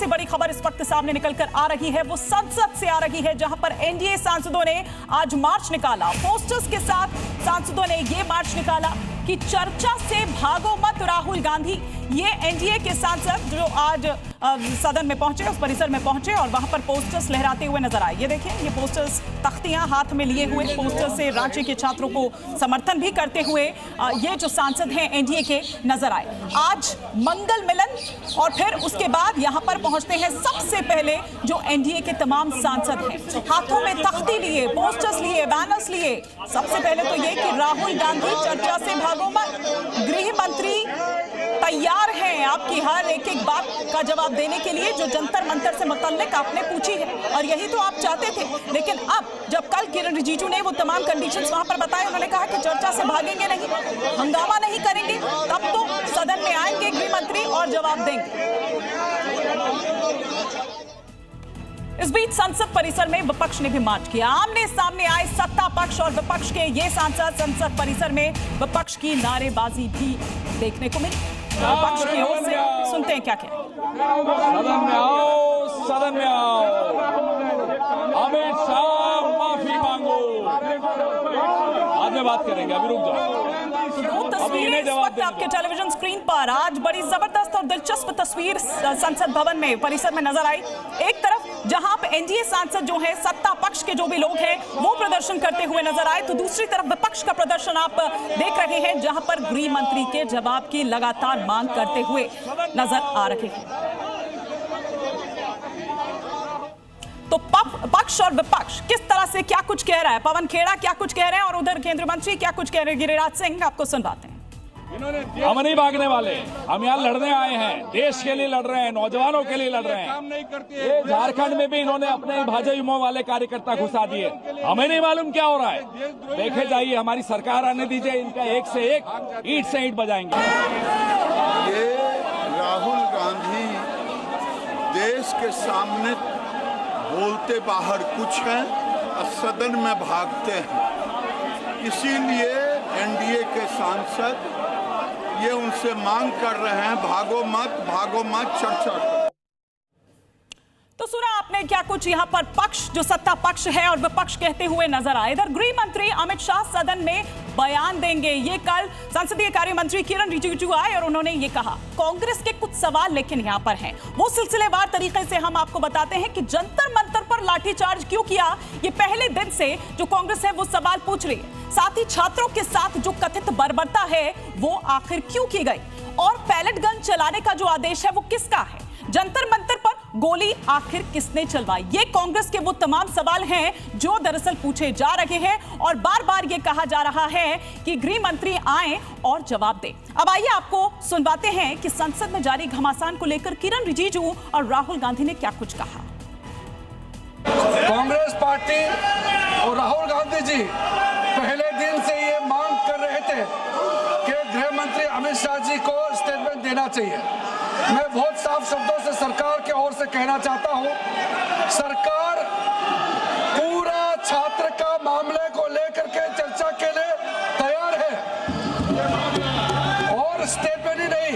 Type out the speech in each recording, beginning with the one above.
सबसे बड़ी खबर इस वक्त सामने निकलकर आ रही है वो संसद से आ रही है, जहां पर एनडीए सांसदों ने आज मार्च निकाला। पोस्टर्स के साथ सांसदों ने ये मार्च निकाला कि चर्चा से भागो मत राहुल गांधी। ये एनडीए के सांसद जो आज सदन में पहुंचे, उस परिसर में पहुंचे और वहां पर पोस्टर्स लहराते हुए नजर आए। ये देखिए, ये पोस्टर्स, तख्तियां हाथ में लिए हुए पोस्टर्स से रांची के छात्रों को समर्थन भी करते हुए ये जो सांसद हैं एनडीए के नजर आए। आज मंगल मिलन और फिर उसके बाद यहां पर पहुंचते हैं सबसे पहले जो एनडीए के तमाम सांसद हैं, हाथों में तख्ती लिए, पोस्टर्स लिए, बैनर्स लिए। सबसे पहले तो ये कि राहुल गांधी चर्चा से भागो मत। गृह मंत्री तैयार हैं आपकी हर एक एक बात का जवाब देने के लिए जो जंतर मंतर से मुतल्लिक आपने पूछी है, और यही तो आप चाहते थे। लेकिन अब जब कल किरण रिजिजू ने वो तमाम कंडीशंस वहां पर बताए, उन्होंने कहा कि चर्चा से भागेंगे नहीं, हंगामा नहीं करेंगे, तब तो सदन में आएंगे गृह मंत्री और जवाब देंगे। इस बीच संसद परिसर में विपक्ष ने भी मार्च किया। आमने सामने आए सत्ता पक्ष और विपक्ष के ये सांसद। संसद परिसर में विपक्ष की नारेबाजी भी देखने को मिली। विपक्ष की ओर से सुनते हैं क्या क्या। सदन में आओ, सदन में आओ। अमित शाह माफी मांगो। आज में बात करेंगे, अभी रुक जाओ। तस्वीरें इस वक्त आपके टेलीविजन स्क्रीन पर। आज बड़ी जबरदस्त और दिलचस्प तस्वीर संसद भवन में, परिसर में नजर आई। एक तरफ जहां पर एनडीए सांसद जो है, सत्ता पक्ष के जो भी लोग हैं, वो प्रदर्शन करते हुए नजर आए, तो दूसरी तरफ विपक्ष का प्रदर्शन आप देख रहे हैं, जहां पर गृह मंत्री के जवाब की लगातार मांग करते हुए नजर आ रहे हैं। तो पक्ष और विपक्ष किस तरह से क्या कुछ कह रहा है, पवन खेड़ा क्या कुछ कह रहे हैं और उधर केंद्रीय मंत्री क्या कुछ कह रहे हैं, गिरिराज सिंह, आपको सुनवाते हैं। हम नहीं भागने वाले, हम यहाँ लड़ने आए हैं, देश के लिए लड़ रहे हैं, नौजवानों के लिए लड़ रहे हैं। ये झारखंड में भी इन्होंने अपने भाजपा युवा वाले कार्यकर्ता घुसा दिए, हमें नहीं मालूम क्या हो रहा है। देखे जाइए, हमारी सरकार आने दीजिए, इनका एक से एक ईंट से ईंट बजाएंगे। ये राहुल गांधी देश के सामने बोलते बाहर कुछ हैं और सदन में भागते हैं। इसीलिए एनडीए के सांसद ये उनसे मांग कर रहे हैं, भागो मत, चर्चा करो। तो सुना आपने क्या कुछ यहाँ पर पक्ष जो सत्ता पक्ष है और विपक्ष कहते हुए नजर आए। इधर गृह मंत्री अमित शाह सदन में बयान देंगे। ये कल संसदीय कार्य मंत्री किरण रिजिजू आए और उन्होंने ये कहा। कांग्रेस के कुछ सवाल लेकिन यहाँ पर हैं, वो सिलसिलेवार तरीके से हम आपको बताते हैं कि जंतर मंतर पर लाठीचार्ज क्यों किया। ये पहले दिन से जो कांग्रेस है वो सवाल पूछ रही है। साथ ही छात्रों के साथ जो कथित बर्बरता है वो आखिर क्यों की गई, और पैलेट गन चलाने का जो आदेश है वो किसका है, जंतर मंतर पर गोली आखिर किसने चलवाई। ये कांग्रेस के वो तमाम सवाल हैं जो दरअसल पूछे जा रहे हैं और बार बार ये कहा जा रहा है कि गृह मंत्री आए और जवाब दें। अब आइए आपको सुनवाते हैं कि संसद में जारी घमासान को लेकर किरण रिजिजू और राहुल गांधी ने क्या कुछ कहा। कांग्रेस पार्टी और राहुल गांधी जी पहले दिन से ये मांग कर रहे थे कि गृह मंत्री अमित शाह जी को स्टेटमेंट देना चाहिए। मैं बहुत साफ शब्दों से सरकार की ओर से कहना चाहता हूं, सरकार पूरा छात्र का मामले को लेकर के चर्चा के लिए तैयार है, और स्टेटमेंट ही नहीं,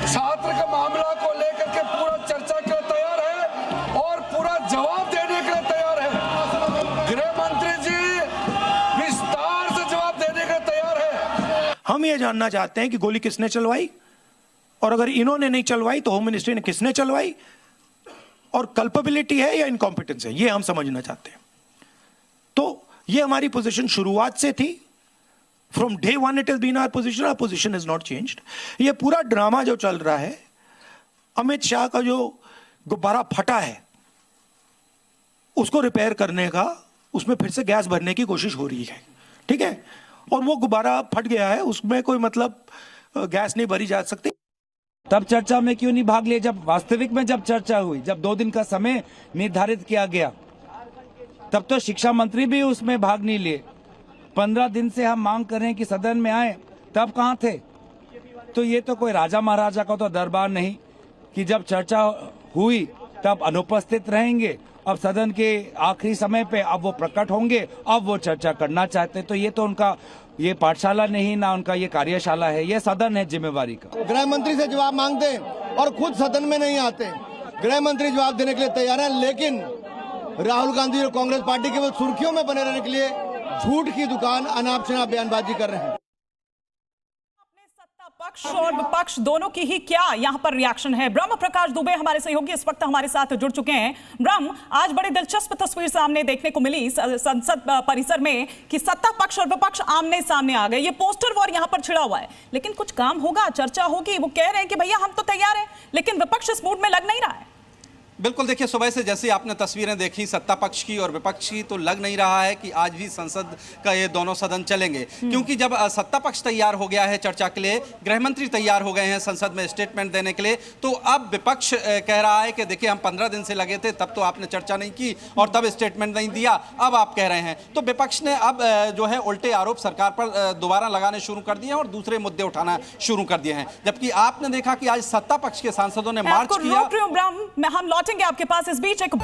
छात्र का मामला को लेकर के पूरा चर्चा के लिए तैयार है और पूरा जवाब देने के लिए तैयार है। गृह मंत्री जी विस्तार से जवाब देने के लिए तैयार है। हम ये जानना चाहते हैं कि गोली किसने चलवाई, और अगर इन्होंने नहीं चलवाई तो होम मिनिस्ट्री ने किसने चलवाई, और कल्पेबिलिटी है या इनकॉम्पिटेंस है, ये हम समझना चाहते हैं। तो ये हमारी पोजीशन शुरुआत से थी, from day one it is been our position is not changed. ये पूरा ड्रामा जो चल रहा है, अमित शाह का जो गुब्बारा फटा है उसको रिपेयर करने का, उसमें फिर से गैस भरने की कोशिश हो रही है, ठीक है, और वो गुब्बारा फट गया है, उसमें कोई मतलब गैस नहीं भरी जा सकती। तब चर्चा में क्यों नहीं भाग लिया, जब वास्तविक में जब चर्चा हुई, जब 2 दिन का समय निर्धारित किया गया, तब तो शिक्षा मंत्री भी उसमें भाग नहीं लिए। 15 दिन से हम मांग कर रहे हैं कि सदन में आए, तब कहाँ थे। तो ये तो कोई राजा महाराजा का तो दरबार नहीं कि जब चर्चा हुई तब अनुपस्थित रहेंगे, अब सदन के आखिरी समय पे अब वो प्रकट होंगे, अब वो चर्चा करना चाहते। तो ये तो उनका ये पाठशाला नहीं ना उनका ये कार्यशाला है, ये सदन है जिम्मेवारी का। गृह मंत्री से जवाब मांगते और खुद सदन में नहीं आते, गृह मंत्री जवाब देने के लिए तैयार है, लेकिन राहुल गांधी और कांग्रेस पार्टी केवल सुर्खियों में बने रहने के लिए झूठ की दुकान, अनाप शनाप बयानबाजी कर रहे हैं। पक्ष और विपक्ष दोनों की ही क्या यहां पर रिएक्शन है? ब्रह्म प्रकाश दुबे हमारे सहयोगी इस वक्त हमारे साथ जुड़ चुके हैं। ब्रह्म, आज बड़ी दिलचस्प तस्वीर सामने देखने को मिली संसद परिसर में कि सत्ता पक्ष और विपक्ष आमने सामने आ गए। ये पोस्टर वॉर यहां पर छिड़ा हुआ है, लेकिन कुछ काम होगा, चर्चा होगी। वो कह रहे हैं कि भैया हम तो तैयार हैं, लेकिन विपक्ष इस मूड में लग नहीं रहा है। बिल्कुल, देखिए सुबह से जैसे आपने तस्वीरें देखी सत्ता पक्ष की और विपक्ष की, तो लग नहीं रहा है कि आज भी संसद का ये दोनों सदन चलेंगे, क्योंकि जब सत्ता पक्ष तैयार हो गया है चर्चा के लिए, गृह मंत्री तैयार हो गए हैं संसद में स्टेटमेंट देने के लिए, तो अब विपक्ष कह रहा है कि देखिए हम 15 दिन से लगे थे, तब तो आपने चर्चा नहीं की और तब स्टेटमेंट नहीं दिया, अब आप कह रहे हैं। तो विपक्ष ने अब जो है उल्टे आरोप सरकार पर दोबारा लगाने शुरू कर दिए हैं और दूसरे मुद्दे उठाना शुरू कर दिए हैं, जबकि आपने देखा कि आज सत्ता पक्ष के सांसदों ने मार्च किया। हम लौटेंगे आपके पास, इस बीच एक